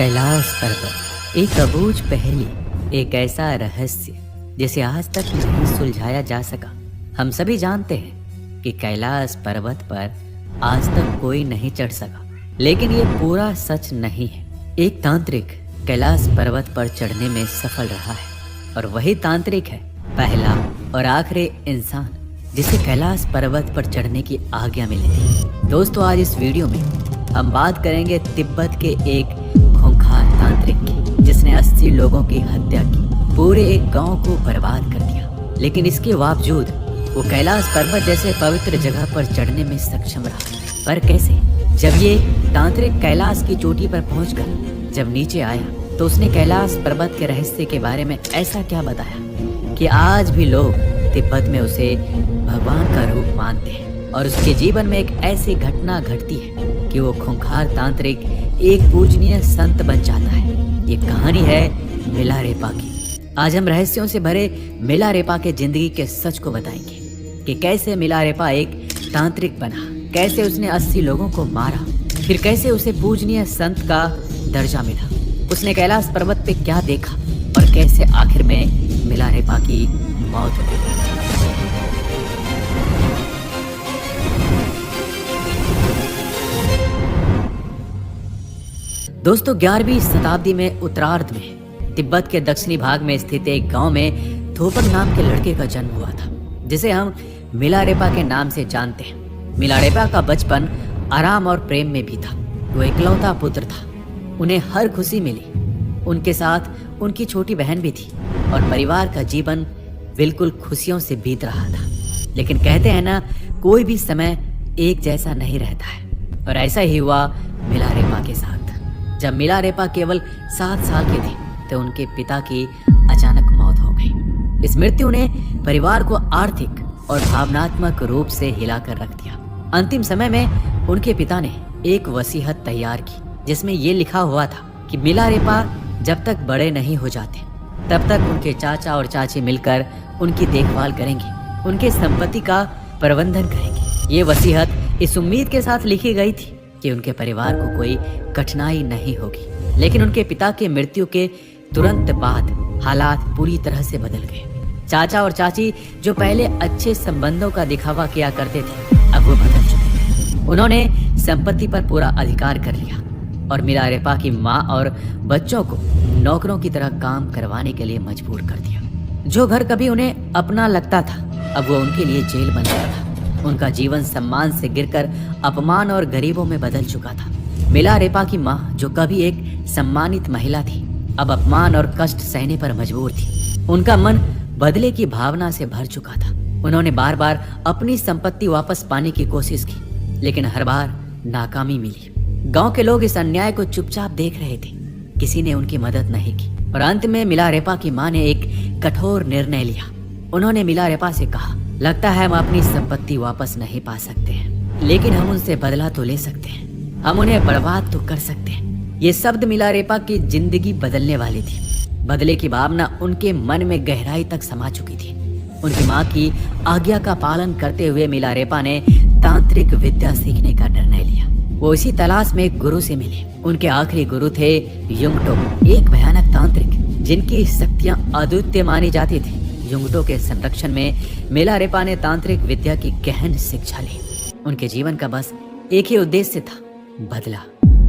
कैलाश पर्वत एक अबूझ पहेली, एक ऐसा रहस्य जिसे आज तक नहीं सुलझाया जा सका। हम सभी जानते हैं कि कैलाश पर्वत पर आज तक कोई नहीं चढ़ सका, लेकिन ये पूरा सच नहीं है। एक तांत्रिक कैलाश पर्वत पर चढ़ने में सफल रहा है और वही तांत्रिक है पहला और आखिरी इंसान जिसे कैलाश पर्वत पर चढ़ने की आज्ञा मिली थी। दोस्तों, आज इस वीडियो में हम बात करेंगे तिब्बत के एक खूंखार तांत्रिक की, जिसने 80 लोगों की हत्या की, पूरे एक गांव को बर्बाद कर दिया, लेकिन इसके बावजूद वो कैलाश पर्वत जैसे पवित्र जगह पर चढ़ने में सक्षम रहा। पर कैसे? जब ये तांत्रिक कैलाश की चोटी पर पहुंचकर जब नीचे आया तो उसने कैलाश पर्वत के रहस्य के बारे में ऐसा क्या बताया कि आज भी लोग तिब्बत में उसे भगवान का रूप मानते हैं। और उसके जीवन में एक ऐसी घटना घटती है कि वो खूंखार तांत्रिक एक पूजनीय संत बन जाता है। ये कहानी है मिलारेपा की। आज हम रहस्यों से भरे मिलारेपा के जिंदगी के सच को बताएंगे कि कैसे मिलारेपा एक तांत्रिक बना, कैसे उसने 80 लोगों को मारा, फिर कैसे उसे पूजनीय संत का दर्जा मिला, उसने कैलाश पर्वत पे क्या देखा और कैसे आखिर में मिलारेपा की मौत हो गई। दोस्तों, 11वीं शताब्दी में उत्तरार्ध में तिब्बत के दक्षिणी भाग में स्थित एक गांव में थोपक नाम के लड़के का जन्म हुआ था, जिसे हम मिलारेपा के नाम से जानते हैं। मिलारेपा का बचपन आराम और प्रेम में भी था। वो इकलौता पुत्र था, उन्हें हर खुशी मिली। उनके साथ उनकी छोटी बहन भी थी और परिवार का जीवन बिल्कुल खुशियों से बीत रहा था। लेकिन कहते हैं ना, कोई भी समय एक जैसा नहीं रहता है, और ऐसा ही हुआ मिलारेपा के साथ। जब मिलारेपा केवल 7 साल के थे तो उनके पिता की अचानक मौत हो गई। इस मृत्यु ने परिवार को आर्थिक और भावनात्मक रूप से हिलाकर रख दिया। अंतिम समय में उनके पिता ने एक वसीयत तैयार की, जिसमें ये लिखा हुआ था कि मिलारेपा जब तक बड़े नहीं हो जाते तब तक उनके चाचा और चाची मिलकर उनकी देखभाल करेंगे, उनके संपत्ति का प्रबंधन करेंगे। ये वसीयत इस उम्मीद के साथ लिखी गई थी कि उनके परिवार को कोई कठिनाई नहीं होगी। लेकिन उनके पिता के मृत्यु के तुरंत बाद हालात पूरी तरह से बदल गए। चाचा और चाची जो पहले अच्छे संबंधों का दिखावा किया करते थे, अब वो बदल चुके। उन्होंने संपत्ति पर पूरा अधिकार कर लिया और मिलारेपा की माँ और बच्चों को नौकरों की तरह काम करवाने के लिए मजबूर कर दिया। जो घर कभी उन्हें अपना लगता था, अब वो उनके लिए जेल बन गया था। उनका जीवन सम्मान से गिरकर अपमान और गरीबों में बदल चुका था। मिलारेपा की माँ, जो कभी एक सम्मानित महिला थी, अब अपमान और कष्ट सहने पर मजबूर थी। उनका मन बदले की भावना से भर चुका था। उन्होंने बार बार अपनी संपत्ति वापस पाने की कोशिश की, लेकिन हर बार नाकामी मिली। गांव के लोग इस अन्याय को चुपचाप देख रहे थे, किसी ने उनकी मदद नहीं की। और अंत में मिलारेपा की माँ ने एक कठोर निर्णय लिया। उन्होंने मिलारेपा से कहा, लगता है हम अपनी संपत्ति वापस नहीं पा सकते हैं, लेकिन हम उनसे बदला तो ले सकते हैं, हम उन्हें बर्बाद तो कर सकते हैं। ये शब्द मिलारेपा की जिंदगी बदलने वाली थी। बदले की भावना उनके मन में गहराई तक समा चुकी थी। उनकी माँ की आज्ञा का पालन करते हुए मिलारेपा ने तांत्रिक विद्या सीखने का निर्णय लिया। वो इसी तलाश में एक गुरु से मिले। उनके आखिरी गुरु थे युंगटो, एक भयानक तांत्रिक जिनकी शक्तियां अद्वितीय मानी जाती थी। युंगटो के संरक्षण में मिलारेपा ने तांत्रिक विद्या की गहन शिक्षा ली। उनके जीवन का बस एक ही उद्देश्य था, बदला।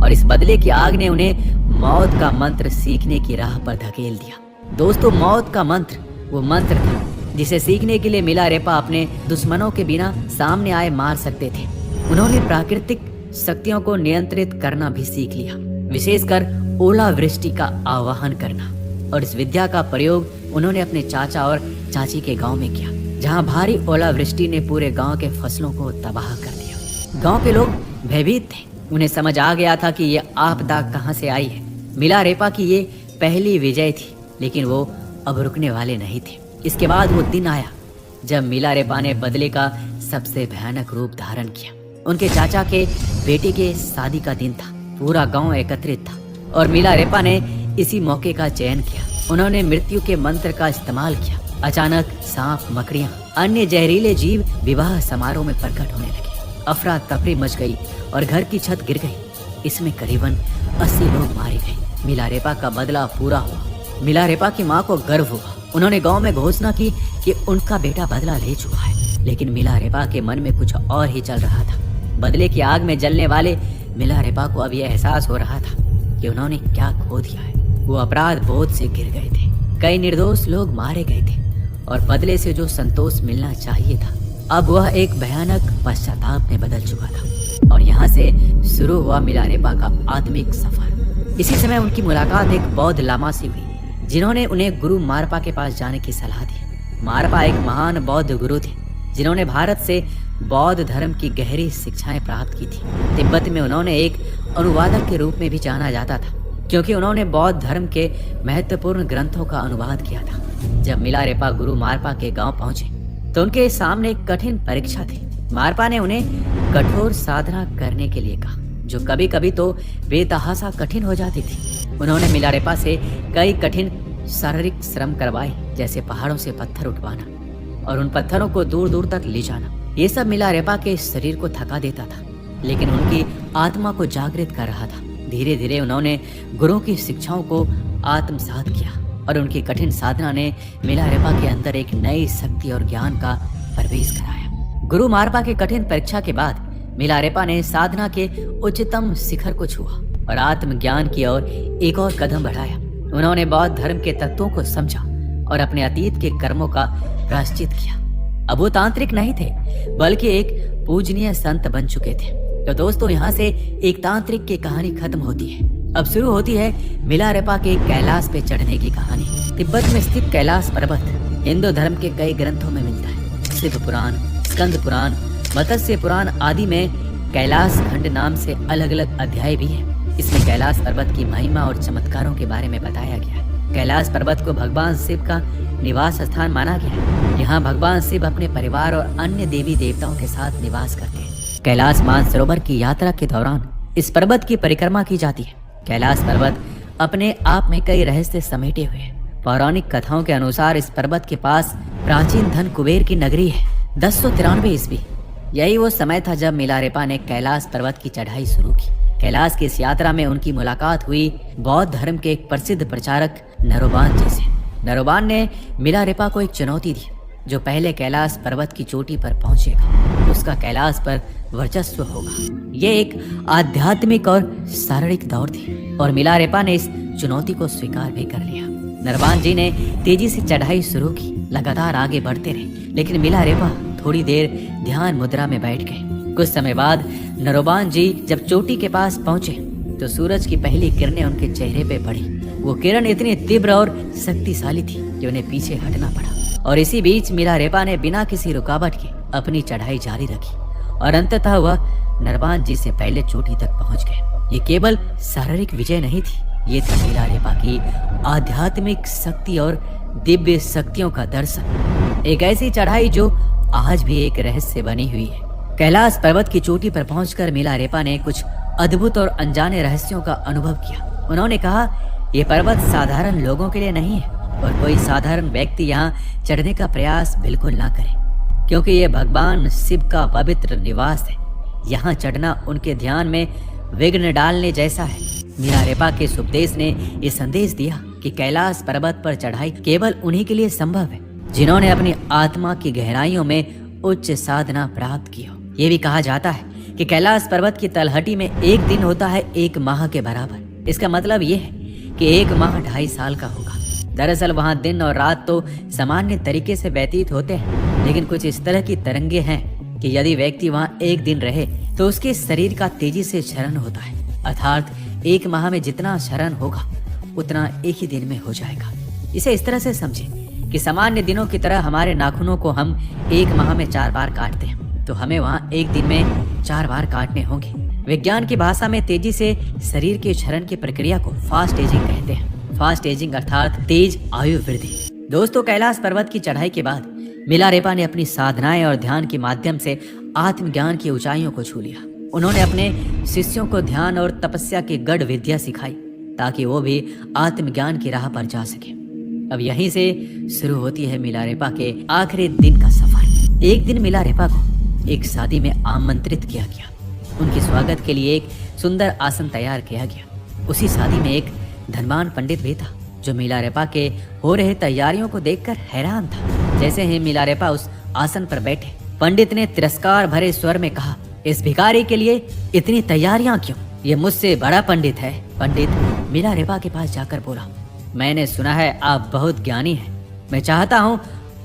और इस बदले की आग ने उन्हें मौत का मंत्र सीखने की राह पर धकेल दिया। दोस्तों, मौत का मंत्र वो मंत्र था जिसे सीखने के लिए मिलारेपा अपने दुश्मनों के बिना सामने आए मार सकते थे। उन्होंने प्राकृतिक शक्तियों को नियंत्रित करना भी सीख लिया, विशेषकर ओलावृष्टि का आवाहन करना। और इस विद्या का प्रयोग उन्होंने अपने चाचा और चाची के गांव में किया, जहां भारी ओलावृष्टि ने पूरे गांव के फसलों को तबाह कर दिया। गांव के लोग भयभीत थे। उन्हें समझ आ गया था कि ये आपदा कहां से आई है। मिलारेपा की ये पहली विजय थी, लेकिन वो अब रुकने वाले नहीं थे। इसके बाद वो दिन आया जब मिलारेपा ने बदले का सबसे भयानक रूप धारण किया। उनके चाचा के बेटे के शादी का दिन था। पूरा गांव एकत्रित था और मिलारेपा ने इसी मौके का चयन किया। उन्होंने मृत्यु के मंत्र का इस्तेमाल किया। अचानक सांप, मकड़ियां, अन्य जहरीले जीव विवाह समारोह में प्रकट होने लगे। अफरा तफरी मच गई और घर की छत गिर गई। इसमें करीबन 80 लोग मारे गए। मिलारेपा का बदला पूरा हुआ। मिलारेपा की माँ को गर्व हुआ। उन्होंने गांव में घोषणा की कि उनका बेटा बदला ले चुका है। लेकिन मिलारेपा के मन में कुछ और ही चल रहा था। बदले की आग में जलने वाले मिलारेपा को अब यह एहसास हो रहा था कि उन्होंने क्या खो दिया है। वो अपराध बोझ से गिर गए थे। कई निर्दोष लोग मारे गए थे और बदले से जो संतोष मिलना चाहिए था, अब वह एक भयानक पश्चाताप में बदल चुका था। और यहाँ से शुरू हुआ मिलारेपा का आत्मिक सफर। इसी समय उनकी मुलाकात एक बौद्ध लामा से हुई, जिन्होंने उन्हें गुरु मारपा के पास जाने की सलाह दी। मारपा एक महान बौद्ध गुरु थे, जिन्होंने भारत से बौद्ध धर्म की गहरी शिक्षाएं प्राप्त की थी। तिब्बत में उन्होंने एक अनुवादक के रूप में भी जाना जाता था, क्योंकि उन्होंने बौद्ध धर्म के महत्वपूर्ण ग्रंथों का अनुवाद किया था। जब मिलारेपा गुरु मारपा के गांव पहुंचे तो उनके सामने एक कठिन परीक्षा थी। मारपा ने उन्हें कठोर साधना करने के लिए कहा, जो कभी कभी तो बेतहासा कठिन हो जाती थी। उन्होंने मिलारेपा से कई कठिन शारीरिक श्रम करवाए, जैसे पहाड़ों से पत्थर उठवाना और उन पत्थरों को दूर दूर तक ले जाना। ये सब मिलारेपा के शरीर को थका देता था, लेकिन उनकी आत्मा को जागृत कर रहा था। धीरे धीरे उन्होंने गुरु की शिक्षाओं को आत्मसात किया और उनकी कठिन साधना ने मिलारेपा के अंदर एक नई शक्ति और ज्ञान का प्रवेश कराया। गुरु मारपा के कठिन परीक्षा के बाद मिलारेपा ने साधना के उच्चतम शिखर को छुआ और आत्मज्ञान की ओर एक और कदम बढ़ाया। उन्होंने बौद्ध धर्म के तत्वों को समझा और अपने अतीत के कर्मों का प्रायश्चित किया। अब वो तांत्रिक नहीं थे, बल्कि एक पूजनीय संत बन चुके थे। तो दोस्तों, यहाँ से एक तांत्रिक की कहानी खत्म होती है। अब शुरू होती है मिलारेपा के कैलाश पे चढ़ने की कहानी। तिब्बत में स्थित कैलाश पर्वत हिंदू धर्म के कई ग्रंथों में मिलता है। शिव पुराण, स्कंद पुराण, मत्स्य पुराण आदि में कैलाश खंड नाम से अलग अलग अध्याय भी है। इसमें कैलाश पर्वत की महिमा और चमत्कारों के बारे में बताया गया है। कैलाश पर्वत को भगवान शिव का निवास स्थान माना गया है। यहाँ भगवान शिव अपने परिवार और अन्य देवी देवताओं के साथ निवास करते हैं। कैलाश मानसरोवर की यात्रा के दौरान इस पर्वत की परिक्रमा की जाती है। कैलाश पर्वत अपने आप में कई रहस्य समेटे हुए हैं। पौराणिक कथाओं के अनुसार इस पर्वत के पास प्राचीन धन कुबेर की नगरी है। 1093 ईस्वी, यही वो समय था जब मिलारेपा ने कैलाश पर्वत की चढ़ाई शुरू की। कैलाश की इस यात्रा में उनकी मुलाकात हुई बौद्ध धर्म के एक प्रसिद्ध प्रचारक नरोबान जी से। नरोबान ने मिलारेपा को एक चुनौती दी, जो पहले कैलाश पर्वत की चोटी पर पहुंचेगा उसका कैलाश पर वर्चस्व होगा। ये एक आध्यात्मिक और शारीरिक दौड़ थी और मिलारेपा ने इस चुनौती को स्वीकार भी कर लिया। नरवान जी ने तेजी से चढ़ाई शुरू की, लगातार आगे बढ़ते रहे, लेकिन मिलारेपा थोड़ी देर ध्यान मुद्रा में बैठ गए। कुछ समय बाद नरोबान जी जब चोटी के पास पहुंचे तो सूरज की पहली किरणें उनके चेहरे पे पड़ी। वो किरण इतनी तीव्र और शक्तिशाली थी कि उन्हें पीछे हटना पड़ा। और इसी बीच मिलारेपा ने बिना किसी रुकावट के अपनी चढ़ाई जारी रखी और अंततः वह नरवान जी से पहले चोटी तक पहुंच गए। ये केवल शारीरिक विजय नहीं थी, ये थी मिलारेपा की आध्यात्मिक शक्ति और दिव्य शक्तियों का दर्शन। एक ऐसी चढ़ाई जो आज भी एक रहस्य बनी हुई है। कैलाश पर्वत की चोटी पर पहुंचकर मिलारेपा ने कुछ अद्भुत और अनजाने रहस्यों का अनुभव किया। उन्होंने कहा, ये पर्वत साधारण लोगों के लिए नहीं है और कोई साधारण व्यक्ति यहाँ चढ़ने का प्रयास बिल्कुल ना करे, क्योंकि ये भगवान शिव का पवित्र निवास है। यहाँ चढ़ना उनके ध्यान में विघ्न डालने जैसा है। मिलारेपा के उपदेश ने ये संदेश दिया कि कैलाश पर्वत पर चढ़ाई केवल उन्हीं के लिए संभव है जिन्होंने अपनी आत्मा की गहराइयों में उच्च साधना प्राप्त की हो। ये भी कहा जाता है कि कैलाश पर्वत की तलहटी में एक दिन होता है 1 माह के बराबर। इसका मतलब ये है कि 1 माह 2.5 साल का होगा। दरअसल वहाँ दिन और रात तो सामान्य तरीके से व्यतीत होते हैं, लेकिन कुछ इस तरह की तरंगे हैं कि यदि व्यक्ति वहाँ 1 दिन रहे तो उसके शरीर का तेजी से क्षरण होता है। अर्थात 1 माह में जितना क्षरण होगा उतना एक ही दिन में हो जाएगा। इसे इस तरह से समझें कि सामान्य दिनों की तरह हमारे नाखूनों को हम 1 माह में 4 बार काटते हैं, तो हमें वहाँ 1 दिन में 4 बार काटने होंगे। विज्ञान की भाषा में तेजी से शरीर के क्षरण की प्रक्रिया को फास्ट एजिंग कहते हैं। फास्ट एजिंग अर्थात तेज आयु वृद्धि। दोस्तों, कैलाश पर्वत की चढ़ाई के बाद मिलारेपा ने अपनी साधनाएं और ध्यान के माध्यम से आत्मज्ञान की ऊंचाइयों को छू लिया। उन्होंने अपने शिष्यों को ध्यान और तपस्या की गढ़ विद्या सिखाई ताकि वो भी आत्मज्ञान की राह पर जा सके। अब यहीं से शुरू होती है मिलारेपा के आखिरी दिन का सफर। एक दिन मिलारेपा को एक शादी में आमंत्रित किया गया। उनके स्वागत के लिए एक सुंदर आसन तैयार किया गया। उसी शादी में एक धनवान पंडित भी था जो मिलारेपा के हो रहे तैयारियों को देखकर हैरान था। जैसे ही मिलारेपा उस आसन पर बैठे, पंडित ने तिरस्कार भरे स्वर में कहा, इस भिखारी के लिए इतनी तैयारियां क्यों? ये मुझसे बड़ा पंडित है। पंडित मिलारेपा के पास जाकर बोला, मैंने सुना है आप बहुत ज्ञानी हैं। मैं चाहता हूँ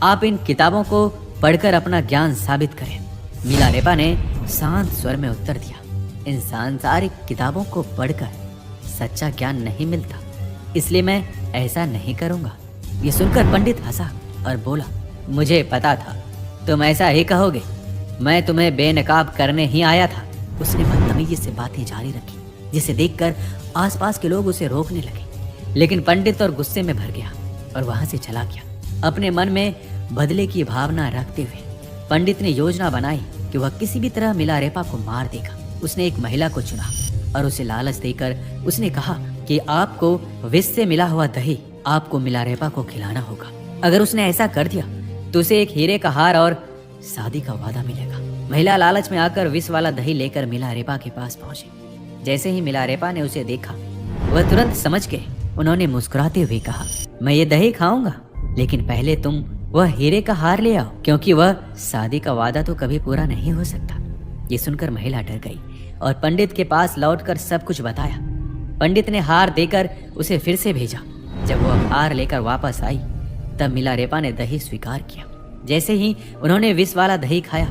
आप इन किताबों को पढ़कर अपना ज्ञान साबित करें। मिलारेपा ने शांत स्वर में उत्तर दिया, इन सांसारिक किताबों को पढ़कर सच्चा ज्ञान नहीं मिलता, इसलिए मैं ऐसा नहीं करूँगा। ये सुनकर पंडित हंसा और बोला, मुझे पता था तुम ऐसा ही कहोगे। मैं तुम्हें बेनकाब करने ही आया था। उसने बदतमीजी से बातें जारी रखी, जिसे देखकर आसपास के लोग उसे रोकने लगे, लेकिन पंडित और गुस्से में भर गया और वहां से चला गया। अपने मन में बदले की भावना रखते हुए पंडित ने योजना बनाई कि वह किसी भी तरह मिलारेपा को मार देगा। उसने एक महिला को चुना और उसे लालच देकर उसने कहा कि आपको विष से मिला हुआ दही आपको मिलारेपा को खिलाना होगा। अगर उसने ऐसा कर दिया तो उसे एक हीरे का हार और शादी का वादा मिलेगा। महिला लालच में आकर विष वाला दही लेकर मिलारेपा के पास पहुंची। जैसे ही मिलारेपा ने उसे देखा, वह तुरंत समझ गए। उन्होंने मुस्कुराते हुए कहा, मैं ये दही खाऊंगा, लेकिन पहले तुम वह हीरे का हार ले आओ, क्योंकि वह शादी का वादा तो कभी पूरा नहीं हो सकता। ये सुनकर महिला डर गई और पंडित के पास लौटकर सब कुछ बताया। पंडित ने हार देकर उसे फिर से भेजा। जब वह हार लेकर वापस आई, तब मिलारेपा ने दही स्वीकार किया। जैसे ही उन्होंने विष वाला दही खाया,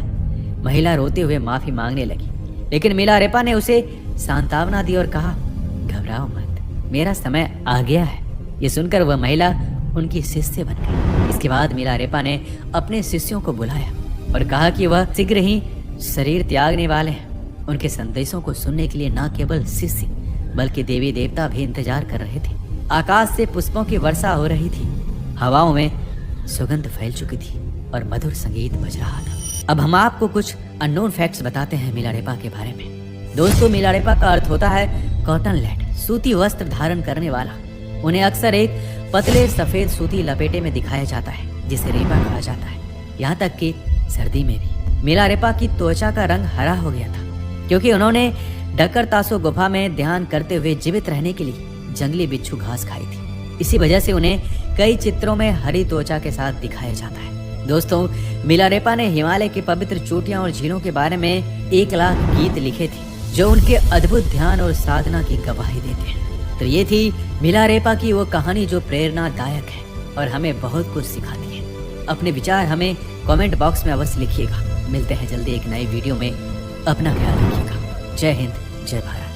महिला रोते हुए माफी मांगने लगी, लेकिन मिलारेपा ने उसे सांत्वना दी और कहा, घबराओ मत, मेरा समय आ गया है। ये सुनकर वह महिला उनकी शिष्य बन गई। इसके बाद मिलारेपा ने अपने शिष्यों को बुलाया और कहा कि वह शीघ्र ही शरीर त्यागने वाले हैं। उनके संदेशों को सुनने के लिए न केवल शिष्य बल्कि देवी देवता भी इंतजार कर रहे थे। आकाश से पुष्पों की वर्षा हो रही थी, हवाओं में सुगंध फैल चुकी थी और मधुर संगीत बज रहा था। अब हम आपको कुछ अननोन फैक्ट्स बताते हैं मिलारेपा के बारे में। दोस्तों, मिलारेपा का अर्थ होता है कॉटन लैड, सूती वस्त्र धारण करने वाला। उन्हें अक्सर एक पतले सफेद सूती लपेटे में दिखाया जाता है, जिसे रेपा कहा जाता है। यहाँ तक कि सर्दी में भी मिलारेपा की त्वचा का रंग हरा हो गया था, क्योंकि उन्होंने डकर तासो गुफा में ध्यान करते हुए जीवित रहने के लिए जंगली बिच्छू घास खाई थी। इसी वजह से उन्हें कई चित्रों में हरी त्वचा के साथ दिखाया जाता है। दोस्तों, मिलारेपा ने हिमालय की पवित्र चोटियां और झीलों के बारे में 1 लाख गीत लिखे थे, जो उनके अद्भुत ध्यान और साधना की गवाही देते हैं। तो ये थी मिलारेपा की वो कहानी जो प्रेरणादायक है और हमें बहुत कुछ सिखाती है। अपने विचार हमें कमेंट बॉक्स में अवश्य लिखिएगा। मिलते हैं जल्दी एक नई वीडियो में। अपना ख्याल रखिएगा। जय हिंद, जय भारत।